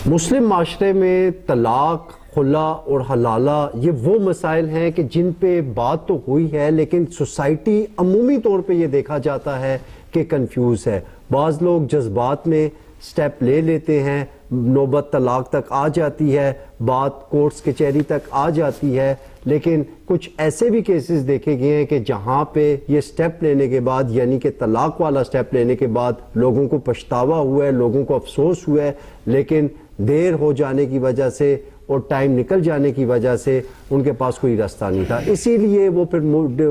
مسلم معاشرے میں طلاق، خلا اور حلالہ یہ وہ مسائل ہیں کہ جن پہ بات تو ہوئی ہے، لیکن سوسائٹی عمومی طور پہ یہ دیکھا جاتا ہے کہ کنفیوز ہے۔ بعض لوگ جذبات میں سٹیپ لے لیتے ہیں، نوبت طلاق تک آ جاتی ہے، بات کورٹس کچہری تک آ جاتی ہے، لیکن کچھ ایسے بھی کیسز دیکھے گئے ہیں کہ جہاں پہ یہ سٹیپ لینے کے بعد، یعنی کہ طلاق والا سٹیپ لینے کے بعد لوگوں کو پچھتاوا ہوا ہے، لوگوں کو افسوس ہوا ہے، لیکن دیر ہو جانے کی وجہ سے اور ٹائم نکل جانے کی وجہ سے ان کے پاس کوئی راستہ نہیں تھا۔ اسی لیے وہ پھر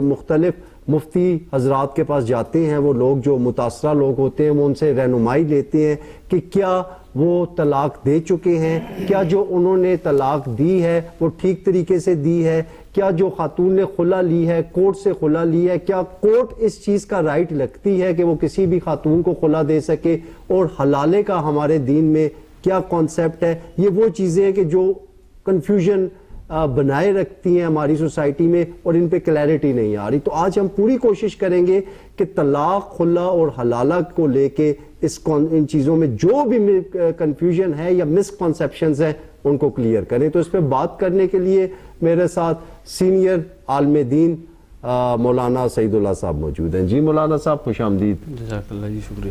مختلف مفتی حضرات کے پاس جاتے ہیں، وہ لوگ جو متاثرہ لوگ ہوتے ہیں وہ ان سے رہنمائی لیتے ہیں کہ کیا وہ طلاق دے چکے ہیں، کیا جو انہوں نے طلاق دی ہے وہ ٹھیک طریقے سے دی ہے، کیا جو خاتون نے خلا لی ہے، کورٹ سے خلا لی ہے، کیا کورٹ اس چیز کا رائٹ رکھتی ہے کہ وہ کسی بھی خاتون کو خلا دے سکے، اور حلالے کا ہمارے دین میں کیا کانسیپٹ ہے۔ یہ وہ چیزیں ہیں کہ جو کنفیوژن بنائے رکھتی ہیں ہماری سوسائٹی میں اور ان پہ کلیئرٹی نہیں آ رہی۔ تو آج ہم پوری کوشش کریں گے کہ طلاق، خلا اور حلالہ کو لے کے ان چیزوں میں جو بھی کنفیوژن ہے یا مس کنسیپشنز ہیں ان کو کلیئر کریں۔ تو اس پہ بات کرنے کے لیے میرے ساتھ سینئر عالم دین مولانا سعید اللہ صاحب موجود ہیں۔ جی مولانا صاحب خوش آمدید۔ جزاک اللہ جی، شکریہ۔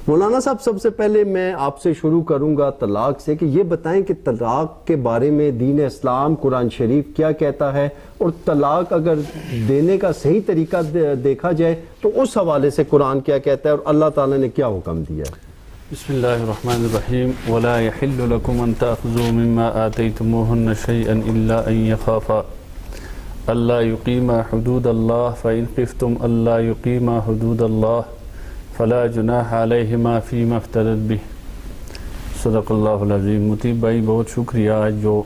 مولانا صاحب سب سے پہلے میں آپ سے شروع کروں گا طلاق سے کہ یہ بتائیں کہ طلاق کے بارے میں دین اسلام، قرآن شریف کیا کہتا ہے، اور طلاق اگر دینے کا صحیح طریقہ دیکھا جائے تو اس حوالے سے قرآن کیا کہتا ہے اور اللہ تعالیٰ نے کیا حکم دیا ہے۔ بسم اللہ الرحمن الرحیم۔ ولا يحل لكم ان تأخذوا مما آتيتموهن شيئا الا ان يخافا الا يقيما حدود الله فإن خفتم الا يقيما حدود الله فلا جناح علیہما فیما افتدت بہ۔ صدق اللہ العظیم۔ مطیب بھائی بہت شکریہ، آج جو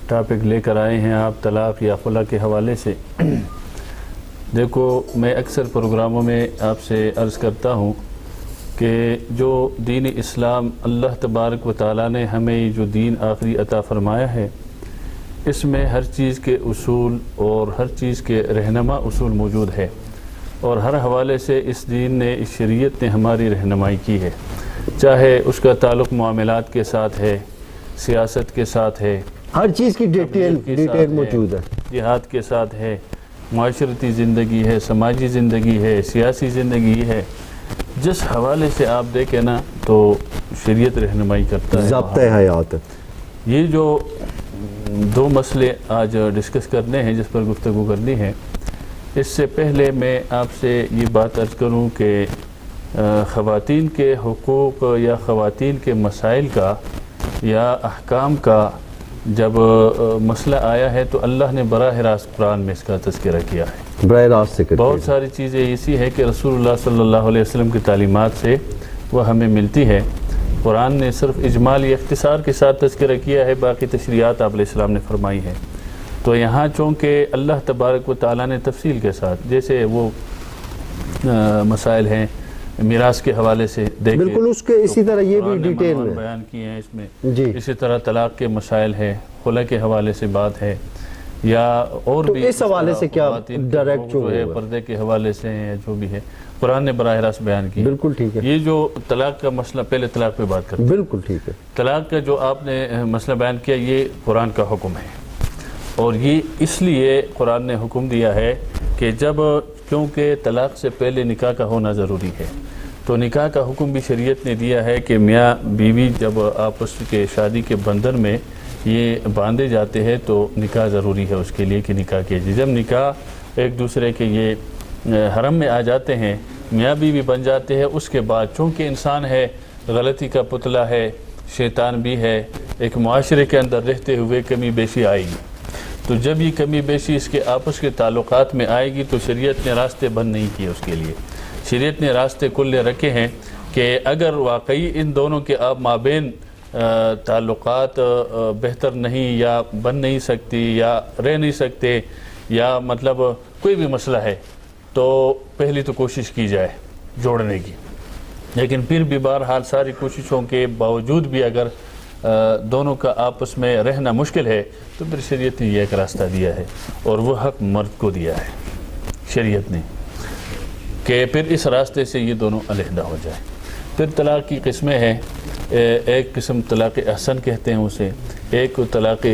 ٹاپک لے کر آئے ہیں آپ طلاق یا خلا کے حوالے سے۔ دیکھو، میں اکثر پروگراموں میں آپ سے عرض کرتا ہوں کہ جو دین اسلام اللہ تبارک و تعالیٰ نے ہمیں جو دین آخری عطا فرمایا ہے، اس میں ہر چیز کے اصول اور ہر چیز کے رہنما اصول موجود ہے، اور ہر حوالے سے اس دین نے، اس شریعت نے ہماری رہنمائی کی ہے، چاہے اس کا تعلق معاملات کے ساتھ ہے، سیاست کے ساتھ ہے، ہر چیز کی ڈیٹیل موجود ہے، جہاد کے ساتھ ہے، معاشرتی زندگی ہے، سماجی زندگی ہے، سیاسی زندگی ہے۔ جس حوالے سے آپ دیکھیں نا تو شریعت رہنمائی کرتا ہے، ضابطۂ حیات ہے۔ یہ جو دو مسئلے آج ڈسکس کرنے ہیں، جس پر گفتگو کرنی ہے، اس سے پہلے میں آپ سے یہ بات عرض کروں کہ خواتین کے حقوق یا خواتین کے مسائل کا یا احکام کا جب مسئلہ آیا ہے تو اللہ نے براہ راست قرآن میں اس کا تذکرہ کیا ہے۔ براہ راست ذکر کیا ہے۔ بہت ساری چیزیں ایسی ہے کہ رسول اللہ صلی اللہ علیہ وسلم کی تعلیمات سے وہ ہمیں ملتی ہے۔ قرآن نے صرف اجمالی اختصار کے ساتھ تذکرہ کیا ہے، باقی تشریعات آپ علیہ السلام نے فرمائی ہے۔ تو یہاں چونکہ اللہ تبارک و تعالیٰ نے تفصیل کے ساتھ، جیسے وہ مسائل ہیں میراث کے حوالے سے دیکھیں، بالکل اس کے اسی طرح یہ بھی ڈیٹیل میں بیان کیے ہیں اس میں، جی۔ اسی طرح طلاق کے مسائل ہے، خلا کے حوالے سے بات ہے، یا اور تو بھی اس حوالے سے کیا ڈائریکٹ جو ہے پردے کے حوالے سے ہیں، جو بھی ہے قرآن نے براہ راست بیان کی۔ بالکل ٹھیک ہے۔ یہ جو طلاق کا مسئلہ، پہلے طلاق پہ بات کرتے ہیں۔ بالکل ٹھیک ہے۔ طلاق کا جو آپ نے مسئلہ بیان کیا، یہ قرآن کا حکم ہے، اور یہ اس لیے قرآن نے حکم دیا ہے کہ کیونکہ طلاق سے پہلے نکاح کا ہونا ضروری ہے، تو نکاح کا حکم بھی شریعت نے دیا ہے کہ میاں بیوی جب آپس کے شادی کے بندھن میں یہ باندھے جاتے ہیں تو نکاح ضروری ہے اس کے لیے کہ نکاح کیا جائے۔ جب نکاح ایک دوسرے کے یہ حرم میں آ جاتے ہیں، میاں بیوی بن جاتے ہیں، اس کے بعد چونکہ انسان ہے، غلطی کا پتلا ہے، شیطان بھی ہے، ایک معاشرے کے اندر رہتے ہوئے کمی بیشی آئے گی، تو جب یہ کمی بیشی اس کے آپس کے تعلقات میں آئے گی تو شریعت نے راستے بند نہیں کیے اس کے لیے۔ شریعت نے راستے کھلے رکھے ہیں کہ اگر واقعی ان دونوں کے مابین تعلقات بہتر نہیں یا بن نہیں سکتی یا رہ نہیں سکتے، یا مطلب کوئی بھی مسئلہ ہے، تو پہلی تو کوشش کی جائے جوڑنے کی، لیکن پھر بھی بہرحال ساری کوششوں کے باوجود بھی اگر دونوں کا آپس میں رہنا مشکل ہے تو پھر شریعت نے یہ ایک راستہ دیا ہے، اور وہ حق مرد کو دیا ہے شریعت نے، کہ پھر اس راستے سے یہ دونوں علیحدہ ہو جائے۔ پھر طلاق کی قسمیں ہیں، ایک قسم طلاق احسن کہتے ہیں اسے، ایک کو طلاق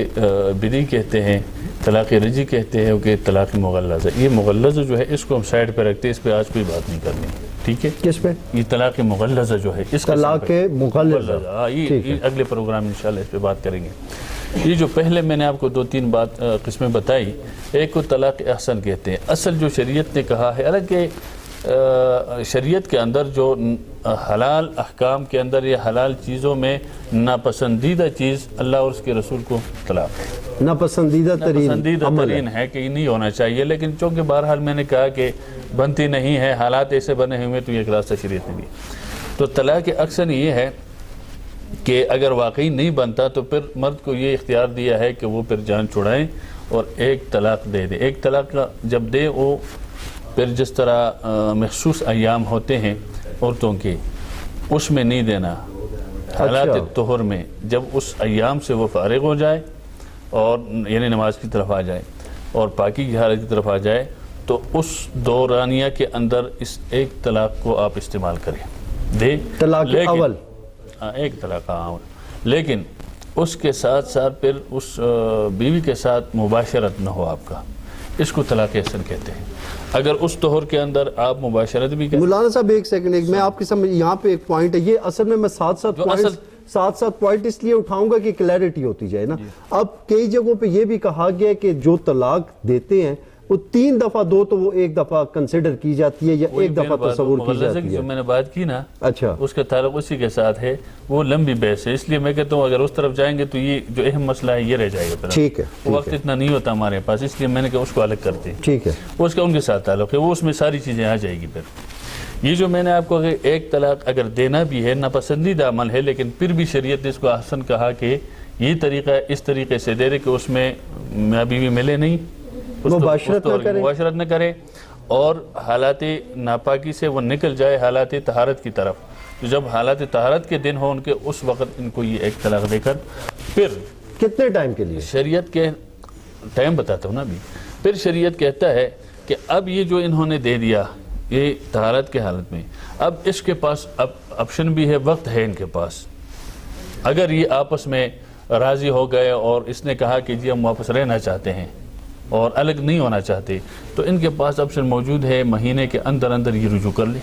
بدی کہتے ہیں، طلاق رجی کہتے ہیں، کہ طلاق مغلظہ. یہ مغلظہ جو ہے اس کو ہم سائڈ پہ رکھتے ہیں، اس پہ آج کوئی بات نہیں کرنی. ٹھیک ہے، کس پہ؟ یہ طلاق مغلظہ جو ہے اس طلاق مغلظہ، یہ اگلے پروگرام انشاءاللہ اس پہ بات کریں گے. یہ جو پہلے میں نے آپ کو 2-3 قسمیں بتائی، ایک کو طلاق احسن کہتے ہیں. اصل جو شریعت نے کہا ہے، حالانکہ شریعت کے اندر جو حلال احکام کے اندر یا حلال چیزوں میں ناپسندیدہ چیز اللہ اور اس کے رسول کو طلاق ہے، ناپسندیدہ ترین ہے کہ یہ نہیں ہونا چاہیے. لیکن چونکہ بہرحال میں نے کہا کہ بنتی نہیں ہے، حالات ایسے بنے ہوئے، تو یہ ایک راستہ شریعت نے دی. تو طلاق اکثر یہ ہے کہ اگر واقعی نہیں بنتا تو پھر مرد کو یہ اختیار دیا ہے کہ وہ پھر جان چھڑائیں اور ایک طلاق دے دے. ایک طلاق جب دے، وہ پھر جس طرح مخصوص ایام ہوتے ہیں عورتوں کے، اس میں نہیں دینا. حالات طہر میں جب اس ایام سے وہ فارغ ہو جائے اور یعنی نماز کی طرف آ جائے اور پاکی کی حالت کی طرف آ جائے، تو اس دورانیہ کے اندر اس ایک طلاق کو آپ استعمال کریں. دے طلاق اول، ایک طلاق اول، لیکن اس کے ساتھ ساتھ پھر اس بیوی کے ساتھ مباشرت نہ ہو آپ کا. اس کو طلاق احسن کہتے ہیں. اگر اس طہر کے اندر آپ مباشرت بھی کریں. مولانا صاحب ایک سیکنڈ، میں آپ کے سامنے یہاں پہ ایک پوائنٹ ہے، یہ اصل میں ساتھ پوائنٹ اس لیے اٹھاؤں گا کہ کلیئرٹی ہوتی جائے نا. اب کئی جگہوں پہ یہ بھی کہا گیا کہ جو طلاق دیتے ہیں وہ 3 دفعہ دو تو وہ 1 دفعہ کنسیڈر کی جاتی ہے یا 1 دفعہ تصور کی جاتی ہے. جو میں نے بات کی نا، اچھا، اس کا تعلق اسی کے ساتھ ہے، وہ لمبی بحث ہے. اس لیے میں کہتا ہوں اگر اس طرف جائیں گے تو یہ جو اہم مسئلہ ہے یہ رہ جائے گا. ٹھیک ہے، وقت اتنا نہیں ہوتا ہمارے پاس، اس لیے میں نے کہا اس کو الگ کرتے ہیں. ٹھیک ہے، اس کا ان کے ساتھ تعلق ہے، وہ اس میں ساری چیزیں آ جائے گی. پھر یہ جو میں نے آپ کو ایک طلاق اگر دینا بھی ہے، ناپسندیدہ عمل ہے، لیکن پھر بھی شریعت نے اس کو احسن کہا کہ یہ طریقہ اس طریقے سے دے دے کہ اس میں میاں بیوی ملے نہیں، مباشرت نہ کرے اور حالات ناپاکی سے وہ نکل جائے حالات طہارت کی طرف. تو جب حالات طہارت کے دن ہو ان کے، اس وقت ان کو یہ ایک طلاق دے کر پھر کتنے ٹائم کے لیے؟ شریعت کے ٹائم بتاتا ہوں نا ابھی. پھر شریعت کہتا ہے کہ اب یہ جو انہوں نے دے دیا یہ طہارت کے حالت میں، اب اس کے پاس اب آپشن بھی ہے، وقت ہے ان کے پاس. اگر یہ آپس میں راضی ہو گئے اور اس نے کہا کہ جی ہم واپس رہنا چاہتے ہیں اور الگ نہیں ہونا چاہتے، تو ان کے پاس آپشن موجود ہے، مہینے کے اندر اندر یہ رجوع کر لے.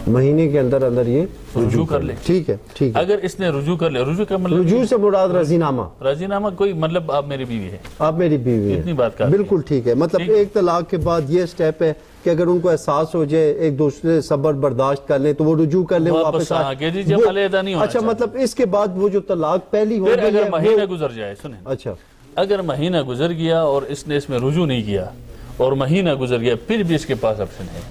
مہینے کے اندر اندر یہ رجوع کر لے. ٹھیک ہے، ٹھیک ہے. اگر اس نے رجوع کر لے، رجوع کا مطلب رجوع سے مراد رضی نامہ کوئی مطلب آپ میری بیوی ہے، آپ میری بیوی ہے، اتنی بات کر بالکل ٹھیک ہے. مطلب ایک طلاق کے بعد یہ سٹیپ ہے کہ اگر ان کو احساس ہو جائے، ایک دوسرے صبر برداشت کر لیں تو وہ رجوع کر لیں واپس اچھا، مطلب اس کے بعد وہ جو طلاق پہلی ہو گئی، اگر مہینہ گزر جائے، سنیں، اچھا اگر مہینہ گزر گیا اور اس نے اس میں رجوع نہیں کیا اور مہینہ گزر گیا، پھر بھی اس کے پاس آپشن ہے.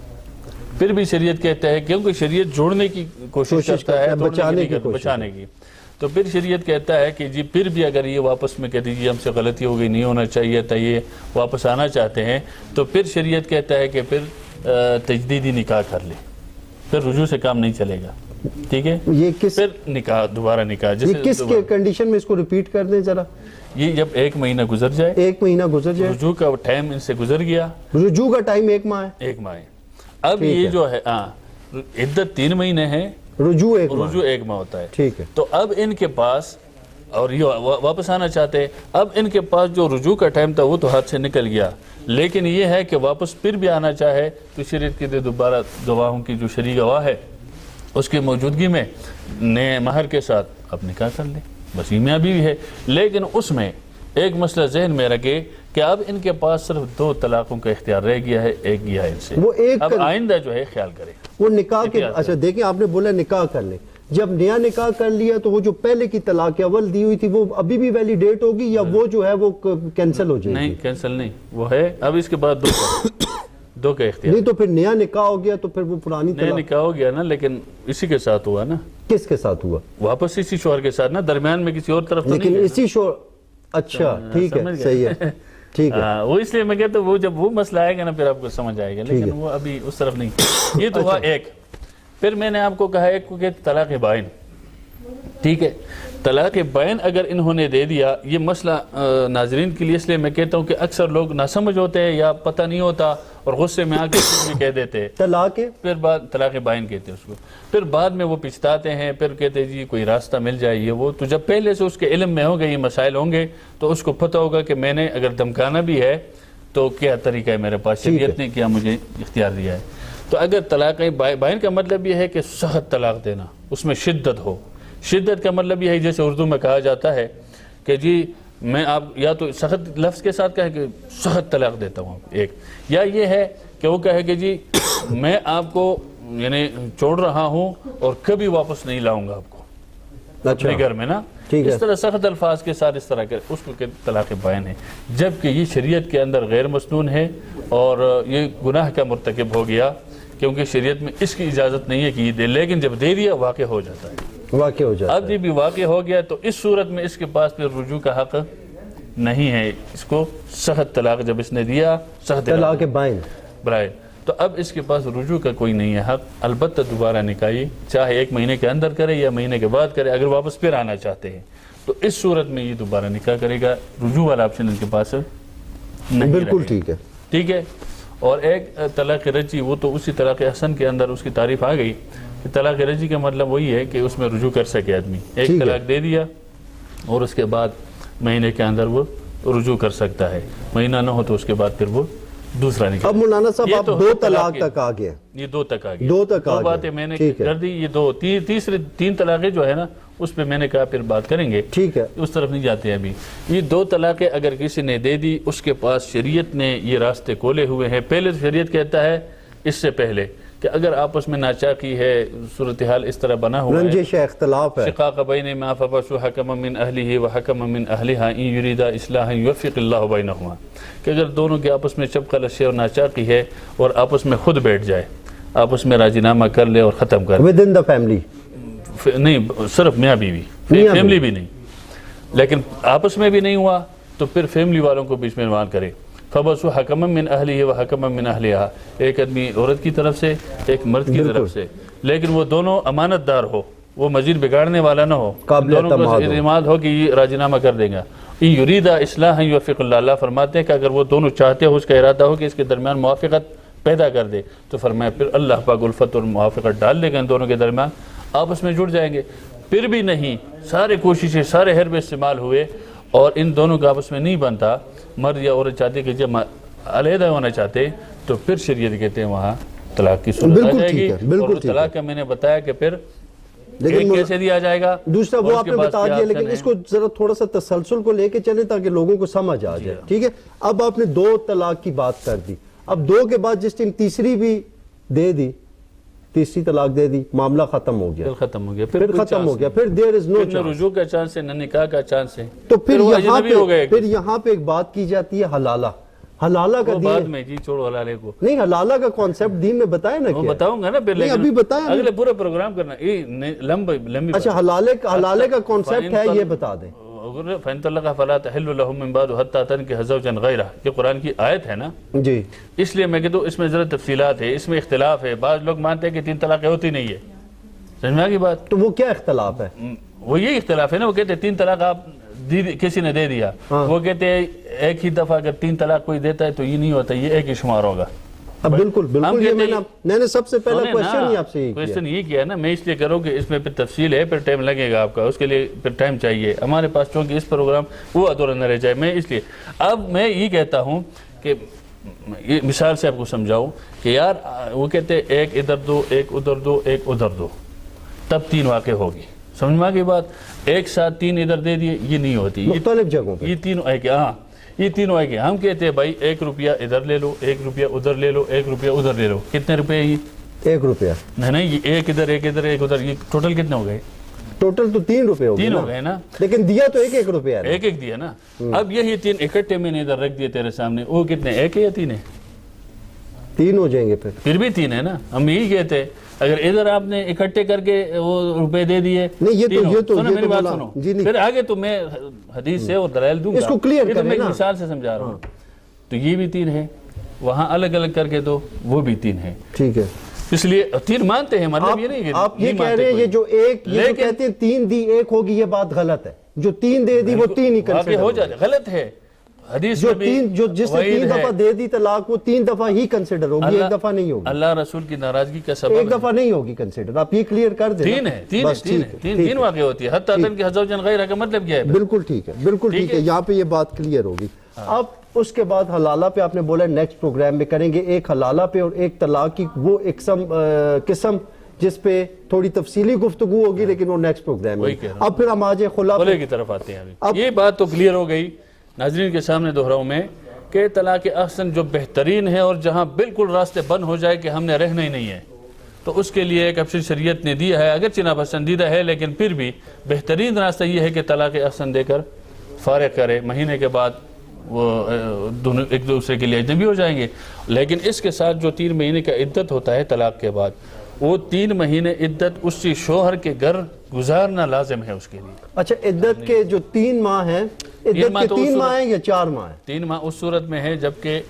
پھر بھی شریعت کہتا ہے، کیونکہ شریعت جوڑنے کی کوشش کرتا ہے، بچانے کی. تو پھر شریعت کہتا ہے کہ جی پھر بھی اگر یہ واپس میں کہہ دیجیے ہم سے غلطی ہو گئی، نہیں ہونا چاہیے تھا، یہ واپس آنا چاہتے ہیں، تو پھر شریعت کہتا ہے کہ پھر تجدیدی نکاح کر لے. پھر رجوع سے کام نہیں چلے گا. ٹھیک ہے، پھر نکاح، دوبارہ نکاح. یہ کس کے کنڈیشن میں، اس کو ریپیٹ کر دیں ذرا. یہ جب 1 مہینہ گزر جائے، 1 مہینہ گزر جائے، رجوع کا ٹائم ان سے گزر گیا. رجوع کا ٹائم 1 ماہ ہے. 1 ماہ ہے. اب یہ جو ہے عدت 3 مہینے ہے، رجوع 1 ماہ ہوتا ہے. ٹھیک ہے. تو اب ان کے پاس، اور یہ واپس آنا چاہتے ہیں، اب ان کے پاس جو رجوع کا ٹائم تھا وہ تو ہاتھ سے نکل گیا، لیکن یہ ہے کہ واپس پھر بھی آنا چاہے تو شریعت کی دوبارہ گواہوں کی جو شرعی گواہ ہے اس کی موجودگی میں نئے مہر کے ساتھ اب نکاح کر لے. بس یہ میاں بیوی ہے. لیکن اس میں ایک مسئلہ ذہن میں رکھے کہ اب ان کے پاس صرف 2 طلاقوں کا اختیار رہ گیا ہے، ایک گیا ہے ان سے. اب آئندہ جو ہے خیال کرے وہ نکاح کے. اچھا دیکھیں، آپ نے بولا نکاح کر لیں، جب نیا نکاح کر لیا تو وہ جو پہلے کی طلاق اول دی ہوئی تھی وہ ابھی بھی ویلیڈیٹ ہوگی یا وہ جو ہے وہ کینسل ہو جائے گی؟ نہیں، کینسل نہیں، وہ ہے. اب اس کے بعد 2 کا اختیار. نہیں تو پھر نیا نکاح ہو گیا تو پھر وہ پرانی نیا نکاح ہو گیا نا، لیکن اسی کے ساتھ ہوا نا. کس کے ساتھ ہوا؟ واپس اسی شوہر کے ساتھ نا، درمیان میں کسی اور طرف تو نہیں. لیکن اسی شوہر. اچھا ٹھیک ہے، صحیح ہے، ٹھیک ہے. وہ اس لیے میں کہتا ہوں وہ جب وہ مسئلہ آئے گا نا پھر آپ کو سمجھ آئے گا، لیکن وہ ابھی اس طرف نہیں. یہ تو ہوا ایک. پھر میں نے آپ کو کہا ایک کو کہ طلاق بائن. ٹھیک ہے، طلاق بائن اگر انہوں نے دے دیا، یہ مسئلہ ناظرین کے لیے اس لیے میں کہتا ہوں کہ اکثر لوگ ناسمجھ ہوتے ہیں یا پتہ نہیں ہوتا اور غصے میں آ کے کچھ بھی کہہ دیتے ہیں، طلاق ہے، پھر بعد طلاق بائن کہتے ہیں اس کو، پھر بعد میں وہ پچھتاتے ہیں، پھر کہتے ہیں جی کوئی راستہ مل جائے یہ وہ. تو جب پہلے سے اس کے علم میں ہوگا یہ مسائل ہوں گے تو اس کو پتہ ہوگا کہ میں نے اگر دھمکانا بھی ہے تو کیا طریقہ ہے میرے پاس، شریعت نے کیا مجھے اختیار دیا ہے. تو اگر طلاق بائن کا مطلب یہ ہے کہ سخت طلاق دینا، اس میں شدت ہو. شدت کا مطلب یہ ہے جیسے اردو میں کہا جاتا ہے کہ جی میں آپ یا تو سخت لفظ کے ساتھ کہے کہ سخت طلاق دیتا ہوں ایک، یا یہ ہے کہ وہ کہے کہ جی میں آپ کو یعنی چھوڑ رہا ہوں اور کبھی واپس نہیں لاؤں گا آپ کو اپنے گھر میں نا، اس طرح سخت الفاظ کے ساتھ اس طرح کے اس کو طلاق بائن ہے. جبکہ یہ شریعت کے اندر غیر مسنون ہے اور یہ گناہ کا مرتکب ہو گیا کیونکہ شریعت میں اس کی اجازت نہیں ہے کہ یہ دے، لیکن جب دے دیا واقع ہو جاتا ہے، واقع ہو جاتا ہے. اب جب بھی واقع ہو گیا تو اس صورت میں اس کے پاس پھر رجوع کا حق نہیں ہے. اس کو سخت طلاق جب اس نے دیا، سخت طلاق بائن برائے، تو اب اس کے پاس رجوع کا کوئی نہیں ہے حق. البتہ دوبارہ نکاح چاہے 1 مہینے کے اندر کرے یا مہینے کے بعد کرے، اگر واپس پھر آنا چاہتے ہیں تو اس صورت میں یہ دوبارہ نکاح کرے گا. رجوع والا آپشن ان کے پاس نہیں بالکل رہے. ٹھیک ہے، ٹھیک ہے. اور ایک طلاق رجعی، وہ تو اسی طلاق حسن کے اندر اس کی تعریف آ گئی کہ طلاق رجعی کا مطلب وہی ہے کہ اس میں رجوع کر سکے آدمی. ایک طلاق دے دیا اور اس کے بعد مہینے کے اندر وہ رجوع کر سکتا ہے، مہینہ نہ ہو تو اس کے بعد پھر وہ دوسرا نکاح. اب مولانا صاحب آپ 2 طلاق تک آ گئے، یہ 2 تک آ گئے، 2 تک آ گئے، باتیں میں نے کر دی. یہ 2 تیسرے 3 طلاقیں جو ہے نا اس پہ میں نے کہا پھر بات کریں گے، ٹھیک ہے. اس طرف نہیں جاتے ہیں ابھی. یہ 2 طلاقیں اگر کسی نے دے دی، اس کے پاس شریعت نے یہ راستے کھولے ہوئے ہیں. پہلے تو شریعت کہتا ہے اس سے پہلے کہ اگر آپس میں ناچاقی ہے، صورتحال اس طرح بنا ہوا ہے، رنجش ہے، اختلاف ہے، شقاق بینہما فبعثوا حکما من اہلہ وحکما من اہلہا ان یریدا اصلاحا یوفق اللہ بینہما، کہ اگر دونوں کے آپس میں چپ قلش اور ناچاقی ہے اور آپس میں خود بیٹھ جائے، آپس میں راضی نامہ کر لے اور ختم کر ود ان دا فیملی، نہیں صرف میاں بیوی، فیملی بھی نہیں، لیکن آپس میں بھی نہیں ہوا تو پھر فیملی والوں کو بیچ میں انوالو کرے. فبعثوا حکما من اہلہ وحکما من اہلہا، ایک آدمی عورت کی طرف سے ایک مرد کی طرف سے، لیکن وہ دونوں امانت دار ہو، وہ مزید بگاڑنے والا نہ ہو، دونوں کو اعتماد ہو کہ یہ راضی نامہ کر دیں گا. ان یریدا اصلاحا یوفق اللہ، اللہ فرماتے ہیں کہ اگر وہ دونوں چاہتے ہو، اس کا ارادہ ہو کہ اس کے درمیان موافقت پیدا کر دے، تو فرمایا پھر اللہ پاک الفت اور موافقت ڈال دے گا، ان دونوں کے درمیان آپس میں جڑ جائیں گے. پھر بھی نہیں، سارے کوششیں سارے حربے استعمال ہوئے اور ان دونوں کا آپس میں نہیں بنتا، مرد یا عورت چاہتے کہ جب علیحدہ ہونا چاہتے تو پھر شریعت کہتے ہیں وہاں طلاق کی صورت آ جائے گی. اور طلاق کا میں نے بتایا کہ پھر ایک کیسے دیا جائے گا، دوسرا وہ آپ نے بتا دیا، لیکن اس کو ذرا تھوڑا سا تسلسل کو لے کے چلیں تاکہ لوگوں کو سمجھ آ جائے. ٹھیک ہے، اب آپ نے 2 طلاق کی بات کر دی، اب 2 کے بعد جس ٹائم تیسری بھی دے دی، تیسری طلاق دے دی، معاملہ ختم ہو گیا، پھر ختم ہو گیا، پھر ختم ہو گیا، پھر دیر از نو نہ رجوع کا چانس ہے نہ نکاح کا چانس ہے. تو پھر یہاں پہ ایک بات کی جاتی ہے حلالہ. حلالہ کا بعد میں جی چھوڑو حلالے کو، نہیں، حلالہ کا کانسیپٹ دین میں بتائے نا، وہ بتاؤں گا نا پھر، ابھی بتائیں، اگلے پورا پروگرام کرنا لمبی. اچھا، حلالے کا کانسیپٹ ہے، یہ بتا دیں. فَإِن طَلَّقَهَا فَلَا تَحِلُّ لَهُ مِن بَعْدُ حَتَّىٰ تَنكِحَ زَوْجًا غَيْرَهُ، یہ قرآن کی آیت ہے نا جی، اس لیے میں کہتا ہوں اس میں ذرا تفصیلات ہے، اس میں اختلاف ہے. بعض لوگ مانتے ہیں کہ 3 طلاقیں ہوتی نہیں ہے، سمجھ میں آ گئی بات؟ تو وہ کیا اختلاف ہے؟ وہ یہی اختلاف ہے نا، وہ کہتے ہیں 3 طلاق آپ کسی نے دے دیا، وہ کہتے ہیں ایک ہی دفعہ اگر 3 طلاق کوئی دیتا ہے تو یہ نہیں ہوتا، یہ ایک ہی شمار ہوگا. اب بالکل یہ میں نے سب سے پہلا کوشچن ہی آپ سے یہ کیا نا، میں اس لیے کروں کہ اس میں پھر تفصیل ہے، پھر ٹائم لگے گا آپ کا، اس کے لیے پھر ٹائم چاہیے ہمارے پاس، چونکہ اس پروگرام وہ ادھورا نہ رہ جائے. میں اس لیے اب میں یہ کہتا ہوں کہ یہ مثال سے آپ کو سمجھاؤں کہ یار وہ کہتے ہیں ایک ادھر دو، ایک ادھر دو، ایک ادھر دو، تب 3 واقع ہوگی. سمجھ میں آ گئی بات؟ ایک ساتھ 3 ادھر دے دیے، یہ نہیں ہوتی. مختلف جگہوں پہ یہ تینوں ہے کہ ہاں یہ تینوں ہے کہ ہم کہتے ہیں بھائی 1 روپیہ ادھر لے لو، 1 روپیہ ادھر لے لو، 1 روپیہ ادھر لے لو. کتنے روپے یہ؟ 1 روپیہ نہیں، یہ 1 ادھر 1 ادھر 1 ادھر، یہ ٹوٹل کتنے ہو گئے؟ ٹوٹل تو 3 روپے ہو گئے. 3 ہو گئے نا، لیکن دیا تو 1 روپیہ ہے، 1 دیا نا. اب یہی 3 اکٹھے میں نے ادھر رکھ دیے تیرے سامنے، وہ کتنے 1 ہے یا 3 ہے؟ 3 ہو جائیں گے. پھر بھی 3 ہے نا. ہم یہی کہتے ہیں اگر ادھر آپ نے اکٹھے کر کے وہ روپے دے دیے، نہیں یہ تو میری بات سنو، پھر آگے تو میں حدیث سے اور دلائل دوں گا، اس کو کلیئر کریں میں مثال سے سمجھا رہا ہوں. تو یہ بھی 3 ہے، وہاں الگ الگ کر کے تو وہ بھی 3 ہے. ٹھیک ہے، اس لیے 3 مانتے ہیں، مطلب یہ نہیں کہ آپ یہ کہہ رہے ہیں یہ جو کہتے ہیں 3 دی 1 ہوگی، یہ بات غلط ہے. جو 3 دے دی وہ 3 ہی کنسیڈر ہو جائے. غلط ہے، حدیث میں بھی جو جس نے وعید 3 ہے۔ دفعہ دے دی طلاق وہ 3 دفعہ ہی کنسیڈر ہوگی، ایک دفعہ نہیں ہوگی، اللہ رسول کی ناراضگی کا سبب ایک دفعہ نہیں ہوگی کنسیڈر، آپ یہ کلیئر کر دیں۔ تین واقع ہوتی ہے، حتی تن کی حزوجن غیرہ کا مطلب کیا ہے؟ بالکل ٹھیک ہے، بالکل ٹھیک ہے، یہاں پہ یہ بات کلیئر ہوگی۔ اب اس کے بعد حلالہ پہ آپ نے بولا نیکسٹ پروگرام میں کریں گے، ایک حلالہ پہ اور ایک طلاق کی وہ ایک قسم جس پہ تھوڑی تفصیلی گفتگو ہوگی، لیکن وہ نیکسٹ پروگرام میں۔ اب پھر ہم آج خلا خلے کی طرف آتے ہیں ابھی۔ یہ بات تو کلیئر ہو گئی ناظرین کے سامنے دہراؤں میں کہ طلاق احسن جو بہترین ہے اور جہاں بالکل راستے بند ہو جائے کہ ہم نے رہنا ہی نہیں ہے، تو اس کے لیے ایک آپشن شریعت نے دیا ہے، اگرچہ ناپسندیدہ ہے لیکن پھر بھی بہترین راستہ یہ ہے کہ طلاق احسن دے کر فارغ کرے، مہینے کے بعد وہ دونوں ایک دوسرے کے لیے اجنبی ہو جائیں گے۔ لیکن اس کے ساتھ جو 3 مہینے کا عدت ہوتا ہے طلاق کے بعد، وہ 3 مہینے عدت اسی شوہر کے گھر گزارنا لازم ہے اس کے لیے۔ اچھا، عدت کے جو 3 ماہ ہیں، عدت کے 3 ماہ ہیں یا 4 ماہ ہیں؟ 3 ماہ اس صورت میں ہے جبکہ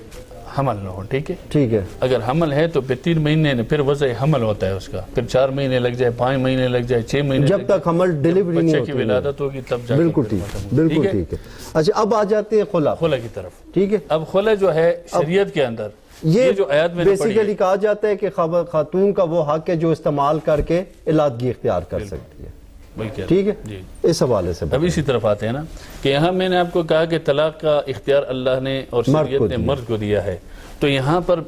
حمل نہ ہو، ٹھیک ہے؟ ٹھیک ہے، اگر حمل ہے تو پھر 3 مہینے پھر وضع حمل ہوتا ہے اس کا، پھر 4 مہینے لگ جائے، 5 مہینے لگ جائے، 6 مہینے جب تک حمل ڈیلیوری نہیں بچے ہوتی کی ولادت ہوگی تب جا کے بالکل ٹھیک ہے، بالکل ٹھیک ہے۔ اچھا، اب آ جاتے ہیں خلا، خلا کی طرف۔ ٹھیک ہے، اب خلا جو ہے شریعت کے اندر یہ جو آیات میں نے پڑھی ہے، بیسیکلی کہا جاتا ہے کہ خاتون کا وہ حق ہے جو استعمال کر کے علیحدگی اختیار کر سکتی ہے، وہی کہہ رہا ہوں۔ ٹھیک ہے، جی، اس حوالے سے اب اسی طرف آتے ہیں نا کہ یہاں میں نے آپ کو کہا کہ طلاق کا اختیار اللہ نے اور شریعت نے مرد کو دیا ہے، تو یہاں پر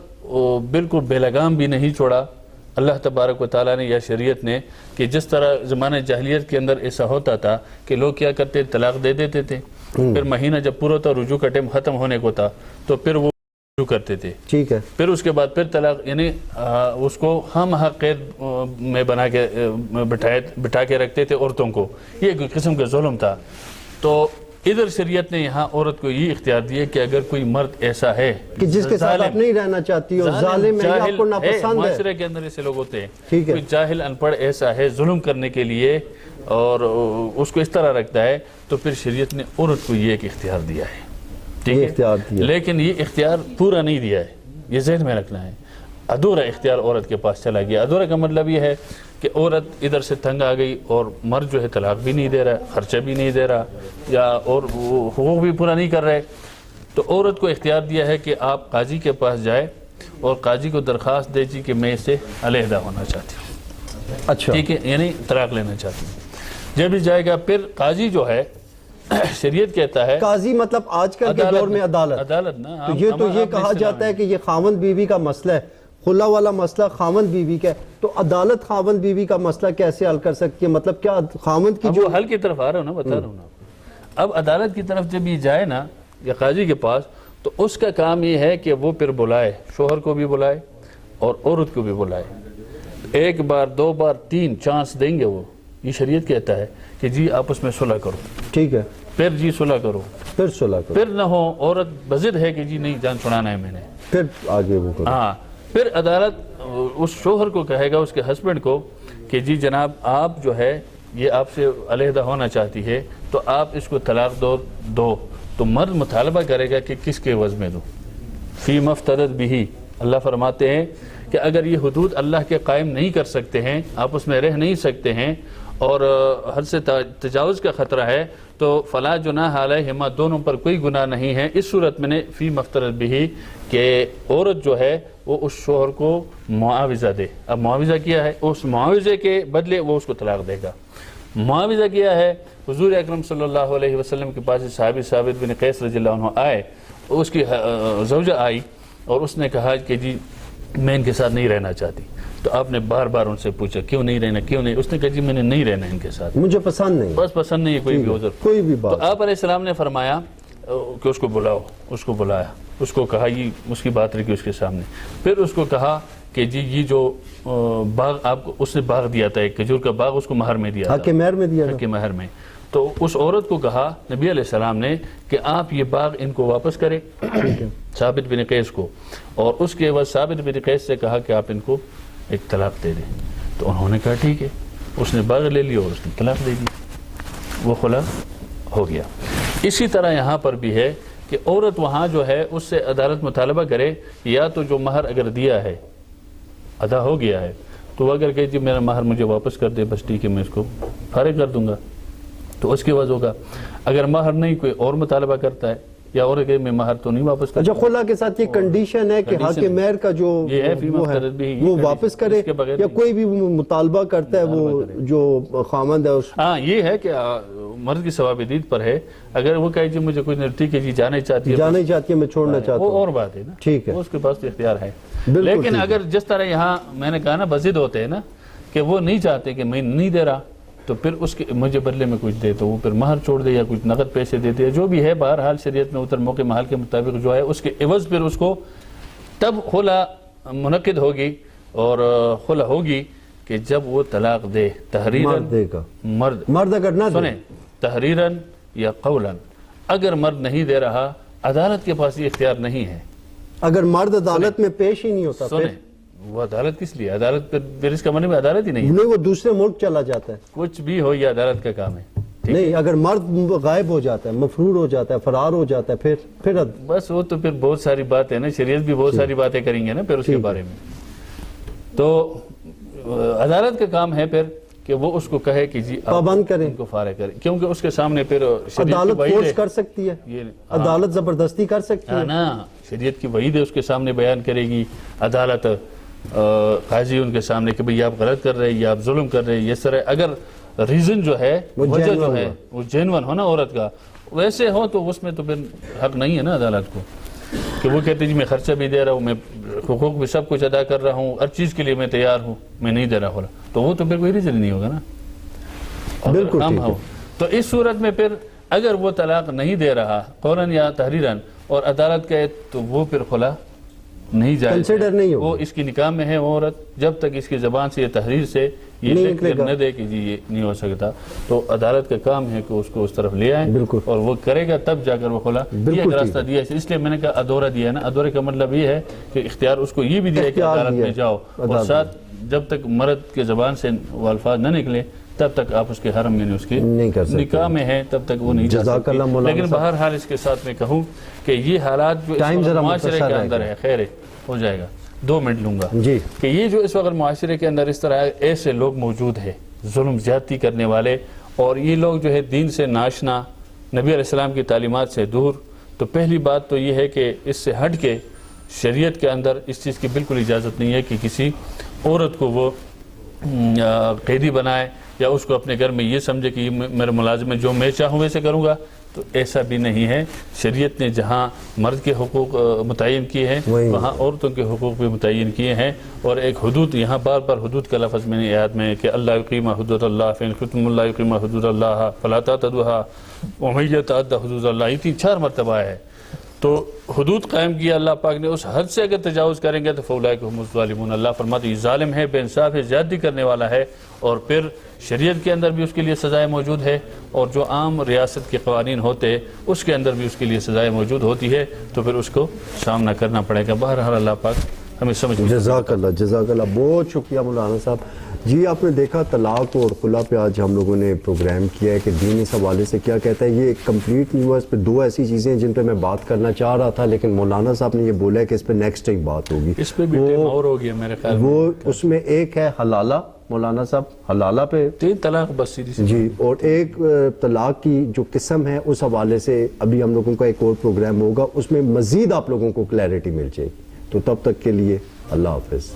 بالکل بے لگام بھی نہیں چھوڑا اللہ تبارک و تعالیٰ نے یا شریعت نے، کہ جس طرح زمانہ جاہلیت کے اندر ایسا ہوتا تھا کہ لوگ کیا کرتے، طلاق دے دیتے تھے، پھر مہینہ جب پورا ہوتا رجوع کا ٹائم ختم ہونے کو تھا تو پھر وہ رجوع کرتے تھے، ٹھیک ہے، پھر اس کے بعد پھر طلاق، یعنی اس کو ہم حق قید میں بنا کے بٹھا کے رکھتے تھے عورتوں کو، یہ ایک قسم کا ظلم تھا۔ تو ادھر شریعت نے یہاں عورت کو یہ اختیار دیا کہ اگر کوئی مرد ایسا ہے کہ جس کے ساتھ آپ نہیں رہنا چاہتی اور ظالم ہے یا آپ کو ناپسند ہے، معاشرے کے اندر ایسے لوگ ہوتے ہیں، ٹھیک ہے، کوئی جاہل ان پڑھ ایسا ہے ظلم کرنے کے لیے اور اس کو اس طرح رکھتا ہے، تو پھر شریعت نے عورت کو یہ ایک اختیار دیا ہے، ٹھیک یہ اختیار ہے، دیا، لیکن یہ اختیار پورا نہیں دیا ہے، یہ ذہن میں رکھنا ہے۔ ادھورا اختیار عورت کے پاس چلا گیا۔ ادھورا کا مطلب یہ ہے کہ عورت ادھر سے تنگ آ گئی اور مرد جو ہے طلاق بھی نہیں دے رہا، خرچہ بھی نہیں دے رہا، یا اور حقوق بھی پورا نہیں کر رہے، تو عورت کو اختیار دیا ہے کہ آپ قاضی کے پاس جائے اور قاضی کو درخواست دے کہ میں اس سے علیحدہ ہونا چاہتی ہوں، اچھا، ٹھیک ہے، یعنی طلاق لینا چاہتی ہوں۔ جب بھی جائے گا پھر قاضی جو ہے شریعت کہتا ہے، قاضی مطلب آج کل کے دور میں عدالت نا، تو یہ کہا جاتا ہے کہ یہ خاوند بیوی کا مسئلہ ہے، خلا والا مسئلہ خاوند بیوی کا ہے، تو عدالت خاوند بیوی کا مسئلہ کیسے حل کر سکتی ہے؟ مطلب کیا خاوند کی اب جو وہ حل کی طرف آ رہا ہوں نا، بتا رہا ہوں نا، اب عدالت کی طرف جب یہ جائے نا یا قاضی کے پاس، تو اس کا کام یہ ہے کہ وہ پھر بلائے، شوہر کو بھی بلائے اور عورت کو بھی بلائے، 1 بار 2 بار 3 چانس دیں گے وہ، یہ شریعت کہتا ہے کہ جی آپ اس میں صلح کرو، ٹھیک ہے، پھر جی صلح کرو، پھر صلح کرو، پھر نہ ہو عورت بضد ہے کہ جی نہیں جان چھڑانا ہے میں نے، پھر آگے وہ کرو، ہاں، پھر عدالت اس شوہر کو کہے گا، اس کے ہسبینڈ کو، کہ جی جناب آپ جو ہے یہ آپ سے علیحدہ ہونا چاہتی ہے تو آپ اس کو طلاق دو، تو مرد مطالبہ کرے گا کہ کس کے عوض میں دوں، فی مفترض بھی، اللہ فرماتے ہیں کہ اگر یہ حدود اللہ کے قائم نہیں کر سکتے ہیں، آپ اس میں رہ نہیں سکتے ہیں اور حد سے تجاوز کا خطرہ ہے، تو فلا جناح علیہما، دونوں پر کوئی گناہ نہیں ہے۔ اس صورت میں نے فی مفترض بھی کہ عورت جو ہے وہ اس شوہر کو معاوضہ دے۔ اب معاوضہ کیا ہے؟ اس معاوضے کے بدلے وہ اس کو طلاق دے گا۔ معاوضہ کیا ہے؟ حضور اکرم صلی اللہ علیہ وسلم کے پاس صحابی ثابت بن قیس رضی اللہ عنہ آئے، اس کی زوجہ آئی اور اس نے کہا کہ جی میں ان کے ساتھ نہیں رہنا چاہتی، تو آپ نے بار بار ان سے پوچھا کیوں نہیں رہنا، کیوں نہیں؟ اس نے کہا جی میں نے نہیں رہنا ان کے ساتھ، مجھے پسند نہیں، بس پسند نہیں ہے کوئی بھی عذر، کوئی بھی تو بات۔ آپ علیہ السلام نے فرمایا کہ اس کو بلاؤ، اس کو بلایا، اس کو کہا یہ اس کی بات رکھی اس کے سامنے، پھر اس کو کہا کہ جی یہ جو باغ آپ کو اس نے باغ دیا تھا، ایک کھجور کا باغ اس کو مہر میں دیا تھا، حق مہر میں دیا تھا، حق مہر میں، تو اس عورت کو کہا نبی علیہ السلام نے کہ آپ یہ باغ ان کو واپس کریں، ثابت بن قیس کو، اور اس کے بعد ثابت بن قیس سے کہا کہ آپ ان کو ایک طلاق دے دیں، تو انہوں نے کہا ٹھیک ہے، اس نے باغ لے لیا اور اس نے طلاق دے دی، وہ خلا ہو گیا۔ اسی طرح یہاں پر بھی ہے کہ عورت وہاں جو ہے اس سے عدالت مطالبہ کرے، یا تو جو مہر اگر دیا ہے ادا ہو گیا ہے تو وہ اگر کہ جی میرا مہر مجھے واپس کر دے، بس ٹھیک ہے میں اس کو فارغ کر دوں گا، تو اس کے عوض ہوگا۔ اگر مہر نہیں کوئی اور مطالبہ کرتا ہے یا عورت کہ میں مہر تو نہیں واپس اچھا خلا کے ساتھ یہ کنڈیشن ہے کہ حق مہر کا جو یہ ہے فی وہ ہے مفترض بھی وہ واپس کرے اس کے بغیر یا کوئی بھی مطالبہ کرتا ہے وہ جو خامند ہے اس ہاں یہ ہے کہ مرد کی ثواب دید پر ہے، اگر وہ کہے جی مجھے کوئی نرتی کے جی جانا چاہتی ہے جانا ہی چاہتی ہے میں چھوڑنا چاہتا وہ ہوں اور بات ہے نا، ٹھیک ہے وہ اس کے پاس تو اختیار ہے، بالکل لیکن ٹھیک ہے۔ اگر جس طرح یہاں میں نے کہا نا بضد ہوتے ہیں نا کہ وہ نہیں چاہتے کہ میں نہیں دے رہا تو پھر اس کے مجھے بدلے میں کچھ دے تو وہ پھر مہر چھوڑ دے یا کچھ نقد پیسے دے دے جو بھی ہے، بہرحال شریعت میں اتر موقع محل کے مطابق جو ہے اس کے عوض پھر اس کو تب خلا منعقد ہوگی اور خلا ہوگی کہ جب وہ طلاق دے تحریراً مرد دے گا، مرد اگر نہ دے سنیں تحریراً یا قولاً، اگر مرد نہیں دے رہا عدالت کے پاس یہ اختیار نہیں ہے، اگر مرد عدالت میں پیش ہی نہیں ہوتا پھر سنیں وہ عدالت کس لیے، عدالت پھر اس کا معنی میں عدالت ہی نہیں ہے، نہیں وہ دوسرے ملک چلا جاتا ہے، کچھ بھی ہو یہ عدالت کا کام ہے، نہیں اگر مرد غائب ہو جاتا ہے، مفرور ہو جاتا ہے، فرار ہو جاتا ہے پھر بس وہ تو پھر بہت ساری بات ہے نا، شریعت بھی بہت ساری باتیں کریں گے نا پھر اس کے بارے میں، تو عدالت کا کام ہے پھر کہ وہ اس کو کہے کہ جی پابند کریں، ان کو فارغ کریں، کیونکہ اس کے سامنے پھر شریعت کی عدالت وعید فورس ہے، کر سکتی ہے، یہ عدالت زبردستی کر سکتی ہے، ہاں نا شریعت کی وعید ہے اس کے سامنے بیان کرے گی عدالت، قاضی ان کے سامنے کہ بھئی آپ غلط کر رہے ہیں یا آپ ظلم کر رہے ہیں، یہ طرح اگر ریزن جو ہے وجہ جو ہے وہ جینون ہو نا عورت کا ویسے ہو تو اس میں تو پھر حق نہیں ہے نا عدالت کو کہ وہ کہتے جی میں خرچہ بھی دے رہا ہوں، میں حقوق بھی سب کچھ ادا کر رہا ہوں، ہر چیز کے لیے میں تیار ہوں، میں نہیں دے رہا ہوں، تو وہ تو پھر کوئی ریزن نہیں ہوگا نا، بالکل کام ٹھیک ہے۔ ہو تو اس صورت میں پھر اگر وہ طلاق نہیں دے رہا قولاً یا تحریراً اور عدالت کہے تو وہ پھر خلا نہیں جائے، کنسیڈر نہیں ہوگا، وہ اس کی نکاح میں ہے وہ عورت جب تک اس کی زبان سے یہ تحریر سے یہ نہیں لکھ نکلے کر گا، نہ دے کہ جی یہ نہیں ہو سکتا، تو عدالت کا کام ہے کہ اس کو اس طرف لے آئیں بالکل اور وہ کرے گا تب جا کر وہ خلا یہ ایک راستہ دیا ہے، اس لیے میں نے کہا ادورہ دیا ہے نا، ادورے کا مطلب یہ ہے کہ اختیار اس کو یہ بھی دیا ہے کہ اختیار عدالت دیا میں ہے، جاؤ اور ساتھ جب تک مرد کے زبان سے وہ الفاظ نہ نکلے تب تک آپ اس کے حرم میں اس کے نہیں کر سکتے، نکاح میں ہے تب تک وہ نہیں جا جزاک اللہ سکتی، مولانا لیکن صاحب۔ بہرحال اس کے ساتھ میں کہوں کہ یہ حالات جو اس ٹائم وقت ذرا معاشرے مختصر کے رہ اندر گیا۔ ہے، خیر ہو جائے گا 2 منٹ لوں گا جی کہ یہ جو اس وقت معاشرے کے اندر اس طرح ایسے لوگ موجود ہیں ظلم زیادتی کرنے والے اور یہ لوگ جو ہے دین سے ناشنا، نبی علیہ السلام کی تعلیمات سے دور، تو پہلی بات تو یہ ہے کہ اس سے ہٹ کے شریعت کے اندر اس چیز کی بالکل اجازت نہیں ہے کہ کسی عورت کو وہ قیدی بنائے یا اس کو اپنے گھر میں یہ سمجھے کہ یہ میرا ملازم ہے جو میں چاہوں ویسے کروں گا، تو ایسا بھی نہیں ہے، شریعت نے جہاں مرد کے حقوق متعین کیے ہیں وہاں عورتوں کے حقوق بھی متعین کیے ہیں، اور ایک حدود یہاں بار بار حدود کا لفظ میں نے یاد میں کہ اللہ یقیم حدود اللہ فإن خفتم اللہ یقیم حدود اللہ فلا تعتدوها ومن یتعد حدود اللہ، یہ 3-4 مرتبہ ہے، تو حدود قائم کیا اللہ پاک نے، اس حد سے اگر تجاوز کریں گے تو فاولئک هم الظالمون، اللہ فرماتے ہیں یہ ظالم ہے، بے انصاف ہے، زیادتی کرنے والا ہے، اور پھر شریعت کے اندر بھی اس کے لیے سزائیں موجود ہے، اور جو عام ریاست کے قوانین ہوتے ہیں اس کے اندر بھی اس کے لیے سزائیں موجود ہوتی ہے، تو پھر اس کو سامنا کرنا پڑے گا، بہرحال اللہ پاک ہمیں سمجھ میں جزاک اللہ، بہت شکریہ مولانا صاحب جی۔ آپ نے دیکھا طلاق اور خلا پہ آج ہم لوگوں نے پروگرام کیا ہے کہ دین اس حوالے سے کیا کہتا ہے، یہ کمپلیٹ نہیں ہوا، اس پہ 2 ایسی چیزیں ہیں جن پہ میں بات کرنا چاہ رہا تھا لیکن مولانا صاحب نے یہ بولا ہے کہ اس پہ نیکسٹ ٹائم بات ہوگی، اس پہ بھی ٹائم اور ہو گیا میرے خیال میں، وہ اس میں ایک ہے حلالہ، مولانا صاحب حلالہ پہ 3 طلاق بس سیدھی سی جی، اور ایک طلاق کی جو قسم ہے اس حوالے سے ابھی ہم لوگوں کا ایک اور پروگرام ہوگا، اس میں مزید آپ لوگوں کو کلیئرٹی مل جائے گی، تو تب تک کے لیے اللہ حافظ۔